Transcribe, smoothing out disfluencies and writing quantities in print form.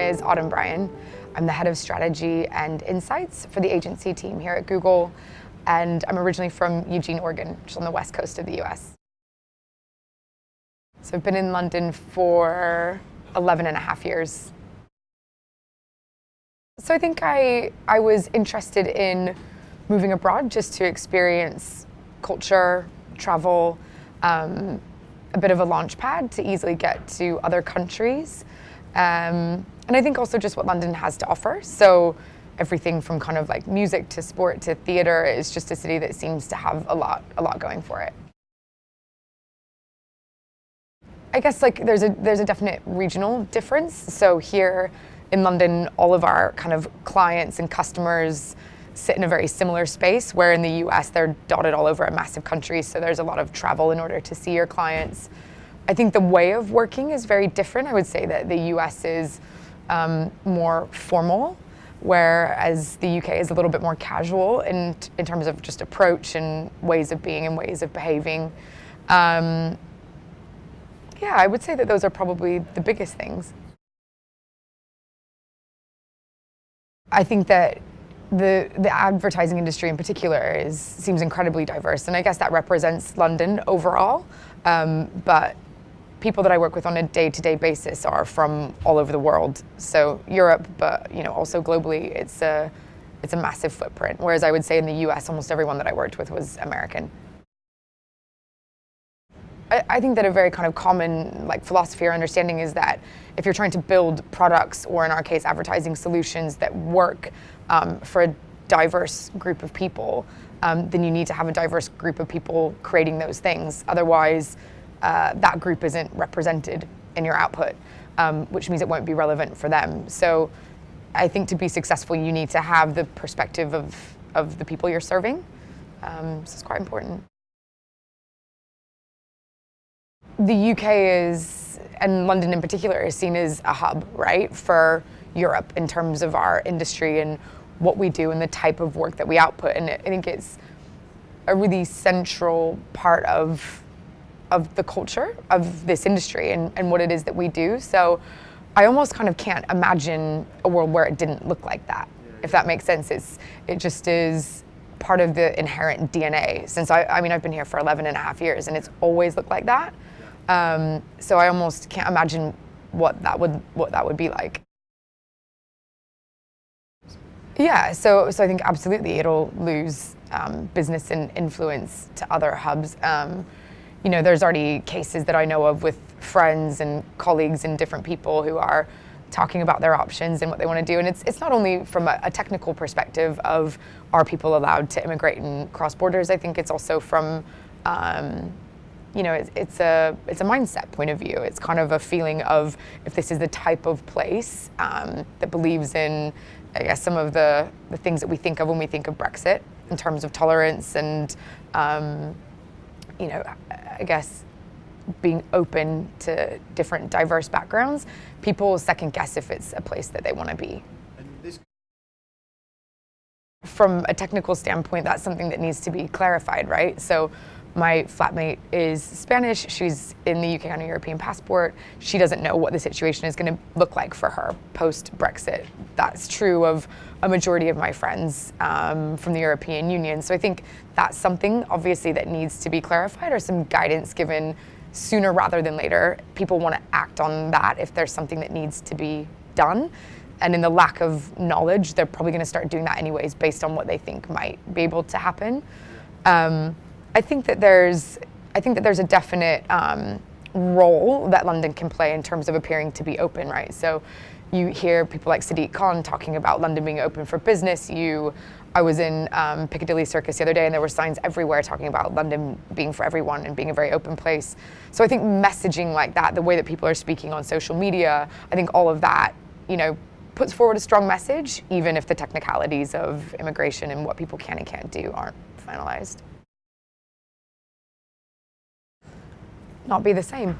is Bryan. I'm the head of strategy and insights for the agency team here at Google, and I'm originally from Eugene, Oregon, which is on the west coast of the US. So I've been in London for 11 and a half years. So I think I was interested in moving abroad just to experience culture, travel, a bit of a launch pad to easily get to other countries. And I think also just what London has to offer. So everything from kind of like music to sport to theater is just a city that seems to have a lot going for it. I guess like there's a definite regional difference. So here in London, all of our kind of clients and customers sit in a very similar space, where in the US they're dotted all over a massive country, so there's a lot of travel in order to see your clients. I think the way of working is very different. I would say that the US is more formal, whereas the UK is a little bit more casual in terms of just approach and ways of being and ways of behaving. Yeah, I would say that those are probably the biggest things. I think that the advertising industry in particular seems incredibly diverse, and I guess that represents London overall. But people that I work with on a day-to-day basis are from all over the world. So Europe, but also globally, it's a massive footprint. Whereas I would say in the US, almost everyone that I worked with was American. I think that a very kind of common philosophy or understanding is that if you're trying to build products, or in our case, advertising solutions that work for a diverse group of people, then you need to have a diverse group of people creating those things. Otherwise, that group isn't represented in your output, which means it won't be relevant for them. So I think to be successful, you need to have the perspective of the people you're serving. So it's quite important. The UK is, and London in particular, is seen as a hub, right, for Europe in terms of our industry and what we do and the type of work that we output. And I think it's a really central part of the culture of this industry and what it is that we do. So I almost kind of can't imagine a world where it didn't look like that, if that makes sense. It just is part of the inherent DNA. Since I mean, I've been here for 11 and a half years, and it's always looked like that. So I almost can't imagine what that would be like. Yeah, so I think absolutely it'll lose business and influence to other hubs. There's already cases that I know of with friends and colleagues and different people who are talking about their options and what they want to do. And it's not only from a technical perspective of, are people allowed to immigrate and cross borders? I think it's also from it's a mindset point of view. It's kind of a feeling of, if this is the type of place that believes in, I guess, some of the things that we think of when we think of Brexit in terms of tolerance and, I guess, being open to different diverse backgrounds, people second guess if it's a place that they want to be. From a technical standpoint, that's something that needs to be clarified, right? So my flatmate is Spanish. She's in the UK on a European passport. She doesn't know what the situation is going to look like for her post-Brexit. That's true of a majority of my friends from the European Union. So I think that's something, obviously, that needs to be clarified, or some guidance given sooner rather than later. People want to act on that if there's something that needs to be done. And in the lack of knowledge, they're probably going to start doing that anyways, based on what they think might be able to happen. I think that there's a definite role that London can play in terms of appearing to be open, right? So you hear people like Sadiq Khan talking about London being open for business. I was in Piccadilly Circus the other day, and there were signs everywhere talking about London being for everyone and being a very open place. So I think messaging like that, the way that people are speaking on social media, I think all of that, puts forward a strong message, even if the technicalities of immigration and what people can and can't do aren't finalized. Not be the same.